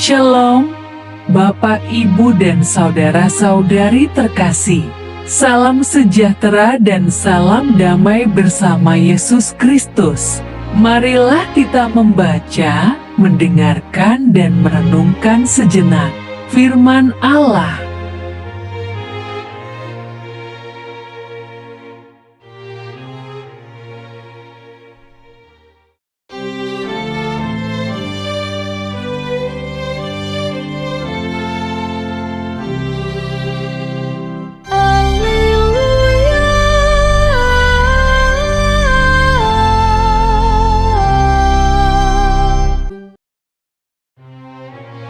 Shalom, Bapak, Ibu, dan saudara-saudari terkasih. Salam sejahtera dan salam damai bersama Yesus Kristus. Marilah kita membaca, mendengarkan, dan merenungkan sejenak firman Allah.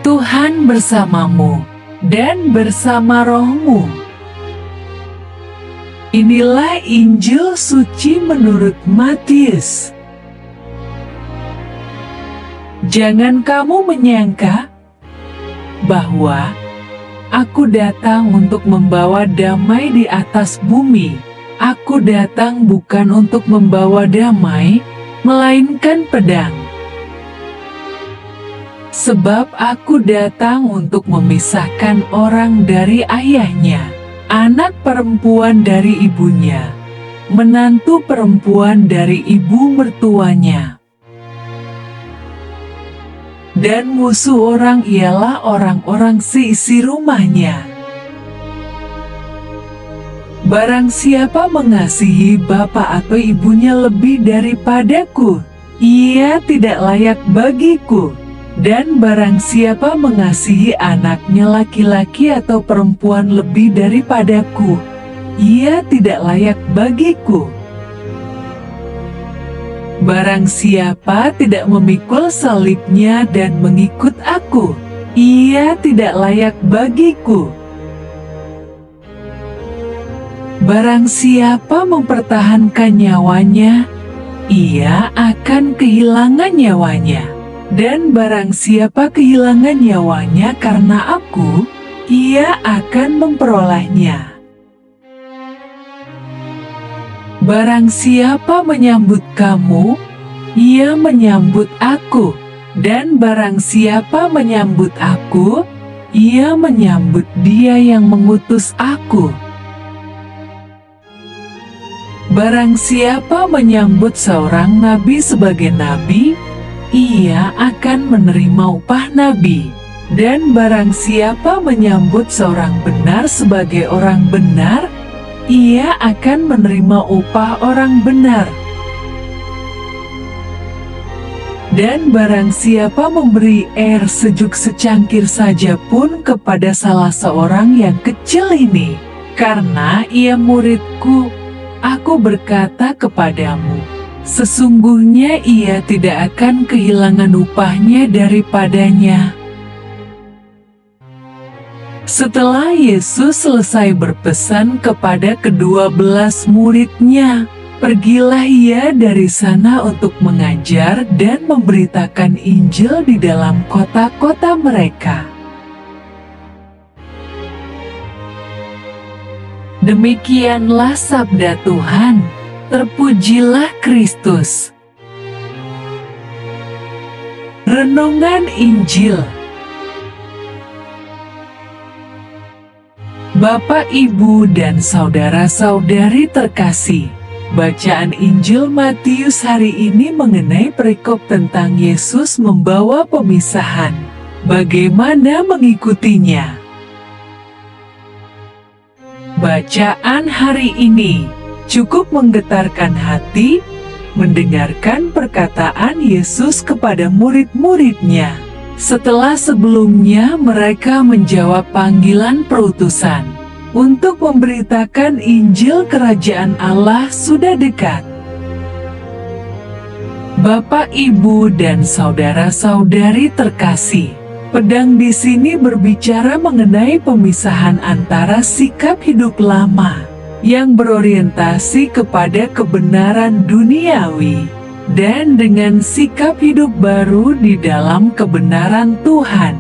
Tuhan bersamamu dan bersama rohmu. Inilah Injil suci menurut Matius. Jangan kamu menyangka bahwa Aku datang untuk membawa damai di atas bumi. Aku datang bukan untuk membawa damai, melainkan pedang. Sebab aku datang untuk memisahkan orang dari ayahnya, anak perempuan dari ibunya, menantu perempuan dari ibu mertuanya. Dan musuh orang ialah orang-orang seisi rumahnya. Barang siapa mengasihi bapa atau ibunya lebih daripadaku, ia tidak layak bagiku. Dan barang siapa mengasihi anaknya laki-laki atau perempuan lebih daripadaku, ia tidak layak bagiku. Barang siapa tidak memikul salibnya dan mengikut aku, ia tidak layak bagiku. Barang siapa mempertahankan nyawanya, ia akan kehilangan nyawanya. Dan barang siapa kehilangan nyawanya karena aku, ia akan memperolehnya. Barang siapa menyambut kamu, ia menyambut aku. Dan barang siapa menyambut aku, ia menyambut Dia yang mengutus aku. Barang siapa menyambut seorang nabi sebagai nabi, ia akan menerima upah nabi. Dan barang siapa menyambut seorang benar sebagai orang benar, ia akan menerima upah orang benar. Dan barang siapa memberi air sejuk secangkir saja pun kepada salah seorang yang kecil ini, karena ia muridku, aku berkata kepadamu, sesungguhnya ia tidak akan kehilangan upahnya daripadanya. Setelah Yesus selesai berpesan kepada ke-12 muridnya, pergilah ia dari sana untuk mengajar dan memberitakan Injil di dalam kota-kota mereka. Demikianlah sabda Tuhan. Terpujilah Kristus. Renungan Injil. Bapak, Ibu, dan saudara-saudari terkasih, bacaan Injil Matius hari ini mengenai perikop tentang Yesus membawa pemisahan. Bagaimana mengikutinya? Bacaan hari ini cukup menggetarkan hati mendengarkan perkataan Yesus kepada murid-muridnya. Setelah sebelumnya mereka menjawab panggilan perutusan untuk memberitakan Injil Kerajaan Allah sudah dekat. Bapak, Ibu, dan saudara-saudari terkasih, pedang di sini berbicara mengenai pemisahan antara sikap hidup lama yang berorientasi kepada kebenaran duniawi, dan dengan sikap hidup baru di dalam kebenaran Tuhan.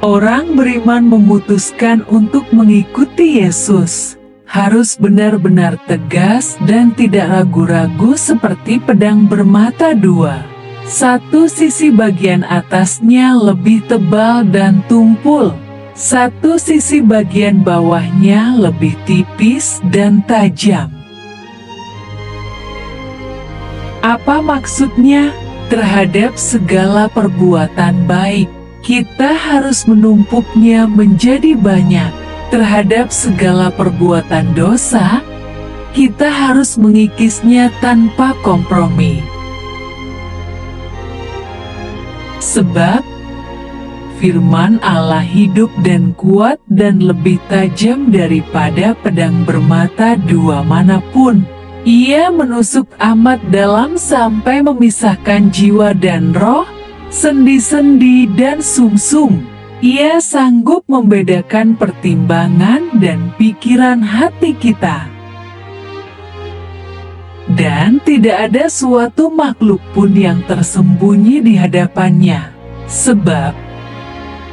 Orang beriman memutuskan untuk mengikuti Yesus, harus benar-benar tegas dan tidak ragu-ragu seperti pedang bermata dua. Satu sisi bagian atasnya lebih tebal dan tumpul, satu sisi bagian bawahnya lebih tipis dan tajam. Apa maksudnya? Terhadap segala perbuatan baik, kita harus menumpuknya menjadi banyak. Terhadap segala perbuatan dosa, kita harus mengikisnya tanpa kompromi. Sebab firman Allah hidup dan kuat dan lebih tajam daripada pedang bermata dua manapun. Ia menusuk amat dalam sampai memisahkan jiwa dan roh, sendi-sendi dan sumsum. Ia sanggup membedakan pertimbangan dan pikiran hati kita. Dan tidak ada suatu makhluk pun yang tersembunyi di hadapannya. Sebab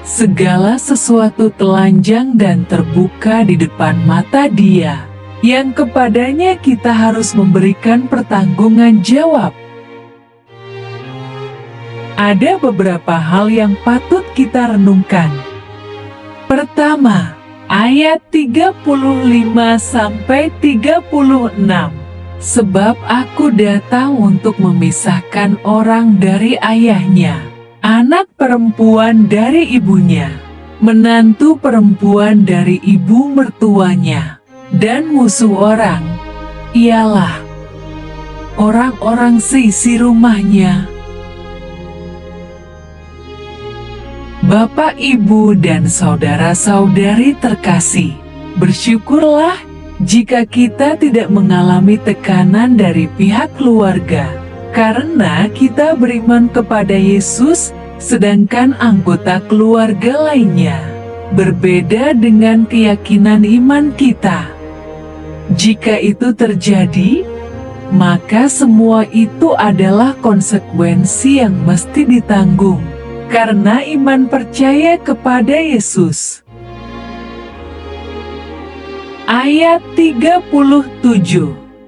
segala sesuatu telanjang dan terbuka di depan mata Dia, yang kepadanya kita harus memberikan pertanggungan jawab. Ada beberapa hal yang patut kita renungkan. Pertama, ayat 35-36. Sebab aku datang untuk memisahkan orang dari ayahnya, anak perempuan dari ibunya, menantu perempuan dari ibu mertuanya, dan musuh orang, ialah orang-orang seisi rumahnya. Bapak, ibu, dan saudara-saudari terkasih, bersyukurlah jika kita tidak mengalami tekanan dari pihak keluarga, karena kita beriman kepada Yesus, sedangkan anggota keluarga lainnya berbeda dengan keyakinan iman kita. Jika itu terjadi, maka semua itu adalah konsekuensi yang mesti ditanggung, karena iman percaya kepada Yesus. Ayat 37.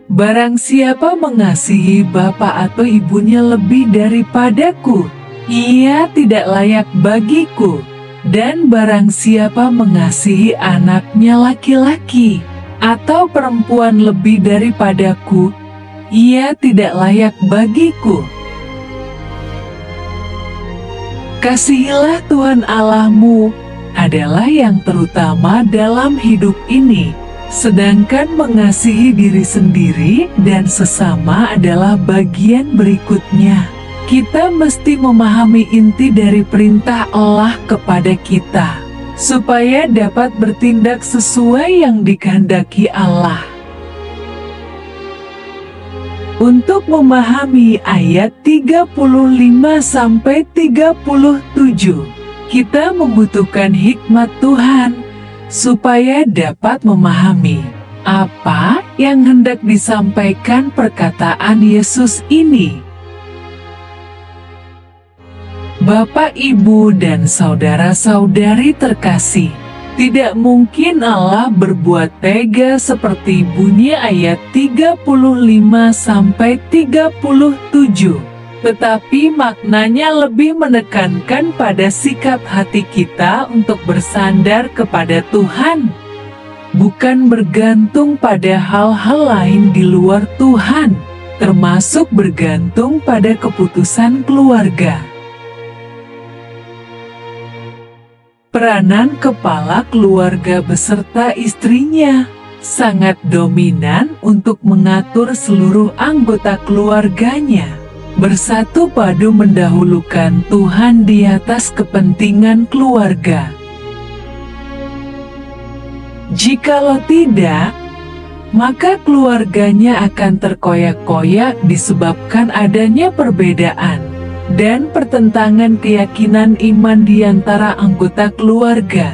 Barang siapa mengasihi bapa atau ibunya lebih daripadaku, ia tidak layak bagiku. Dan barang siapa mengasihi anaknya laki-laki atau perempuan lebih daripadaku, ia tidak layak bagiku. Kasihilah Tuhan Allahmu adalah yang terutama dalam hidup ini, sedangkan mengasihi diri sendiri dan sesama adalah bagian berikutnya. Kita mesti memahami inti dari perintah Allah kepada kita, supaya dapat bertindak sesuai yang dikehendaki Allah. Untuk memahami ayat 35-37, kita membutuhkan hikmat Tuhan, supaya dapat memahami apa yang hendak disampaikan perkataan Yesus ini. Bapak, ibu, dan saudara-saudari terkasih, tidak mungkin Allah berbuat tega seperti bunyi ayat 35-37, tetapi maknanya lebih menekankan pada sikap hati kita untuk bersandar kepada Tuhan, bukan bergantung pada hal-hal lain di luar Tuhan, termasuk bergantung pada keputusan keluarga. Peranan kepala keluarga beserta istrinya sangat dominan untuk mengatur seluruh anggota keluarganya, bersatu padu mendahulukan Tuhan di atas kepentingan keluarga. Jikalau tidak, maka keluarganya akan terkoyak-koyak disebabkan adanya perbedaan dan pertentangan keyakinan iman di antara anggota keluarga.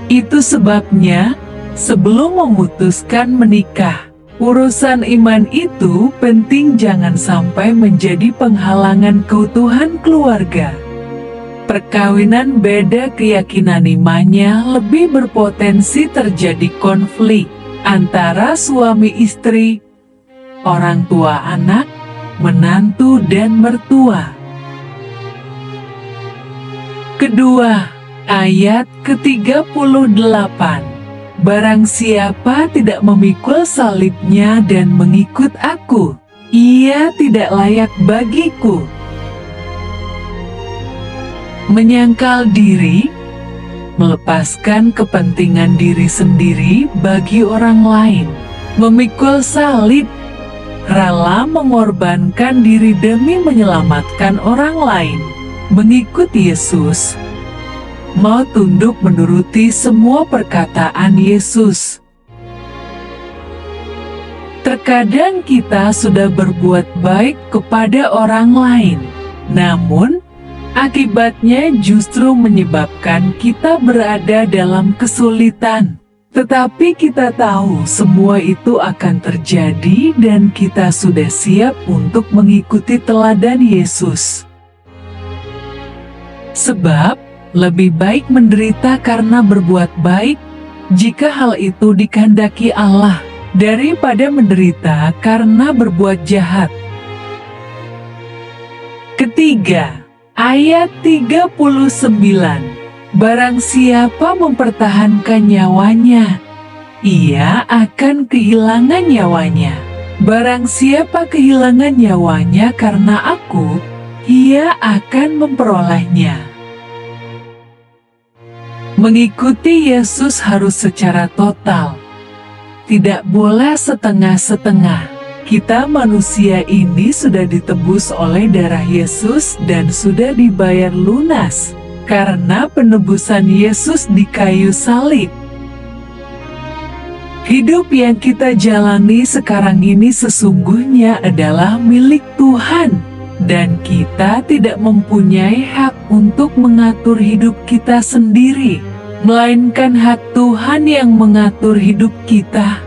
Itu sebabnya, sebelum memutuskan menikah, urusan iman itu penting jangan sampai menjadi penghalangan keutuhan keluarga. Perkawinan beda keyakinan imannya lebih berpotensi terjadi konflik antara suami istri, orang tua anak, menantu dan mertua. Kedua, ayat ke-38. Barang siapa tidak memikul salibnya dan mengikut aku, ia tidak layak bagiku. Menyangkal diri, melepaskan kepentingan diri sendiri bagi orang lain, memikul salib, rela mengorbankan diri demi menyelamatkan orang lain, mengikut Yesus, mau tunduk menuruti semua perkataan Yesus. Terkadang kita sudah berbuat baik kepada orang lain, namun akibatnya justru menyebabkan kita berada dalam kesulitan. Tetapi kita tahu semua itu akan terjadi dan kita sudah siap untuk mengikuti teladan Yesus. Sebab, lebih baik menderita karena berbuat baik, jika hal itu dikehendaki Allah, daripada menderita karena berbuat jahat. Ketiga, ayat 39. Barang siapa mempertahankan nyawanya, ia akan kehilangan nyawanya. Barang siapa kehilangan nyawanya karena aku, ia akan memperolehnya. Mengikuti Yesus harus secara total, tidak boleh setengah-setengah. Kita manusia ini sudah ditebus oleh darah Yesus dan sudah dibayar lunas karena penebusan Yesus di kayu salib. Hidup yang kita jalani sekarang ini sesungguhnya adalah milik Tuhan, dan kita tidak mempunyai hak untuk mengatur hidup kita sendiri, melainkan hak Tuhan yang mengatur hidup kita.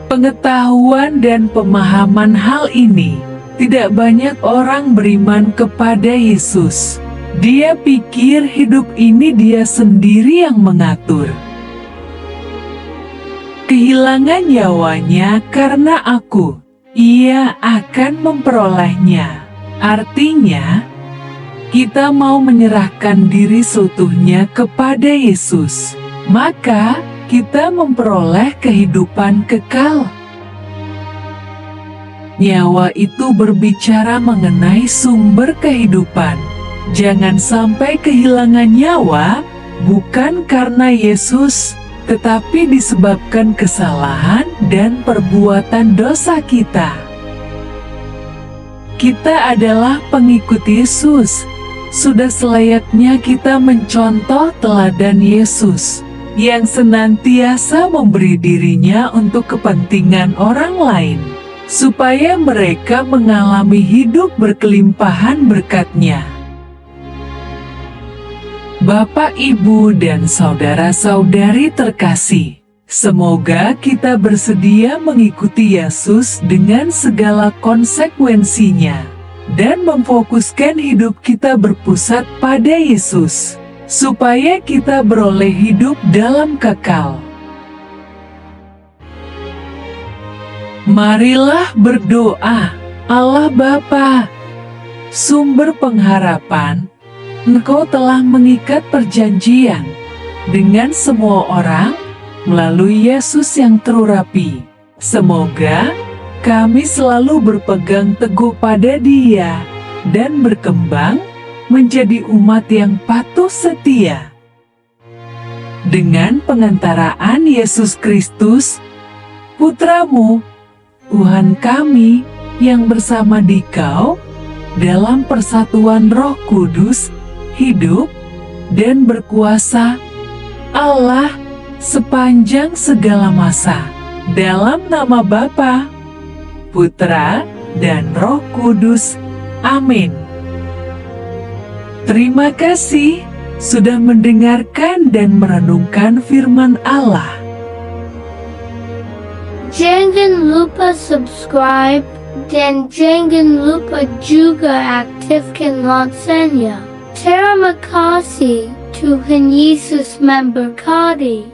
Pengetahuan dan pemahaman hal ini, tidak banyak orang beriman kepada Yesus. Dia pikir hidup ini dia sendiri yang mengatur. Kehilangan nyawanya karena aku, ia akan memperolehnya. Artinya, kita mau menyerahkan diri seutuhnya kepada Yesus, maka kita memperoleh kehidupan kekal. Nyawa itu berbicara mengenai sumber kehidupan. Jangan sampai kehilangan nyawa bukan karena Yesus, tetapi disebabkan kesalahan dan perbuatan dosa kita. Kita adalah pengikut Yesus. Sudah selayaknya kita mencontoh teladan Yesus, yang senantiasa memberi dirinya untuk kepentingan orang lain, supaya mereka mengalami hidup berkelimpahan berkat-Nya. Bapak, Ibu, dan saudara-saudari terkasih, semoga kita bersedia mengikuti Yesus dengan segala konsekuensinya, dan memfokuskan hidup kita berpusat pada Yesus, supaya kita beroleh hidup dalam kekal. Marilah berdoa. Allah Bapa, sumber pengharapan, Engkau telah mengikat perjanjian dengan semua orang melalui Yesus yang terurapi. Semoga kami selalu berpegang teguh pada Dia dan berkembang menjadi umat yang patuh setia. Dengan pengantaraan Yesus Kristus, Putra-Mu, Tuhan kami, yang bersama Dikau, dalam persatuan Roh Kudus, hidup dan berkuasa, Allah, sepanjang segala masa. Dalam nama Bapa, Putra, dan Roh Kudus. Amin. Terima kasih sudah mendengarkan dan merenungkan firman Allah. Jangan lupa subscribe dan jangan lupa juga aktifkan loncengnya. Terima kasih, Tuhan Yesus memberkati.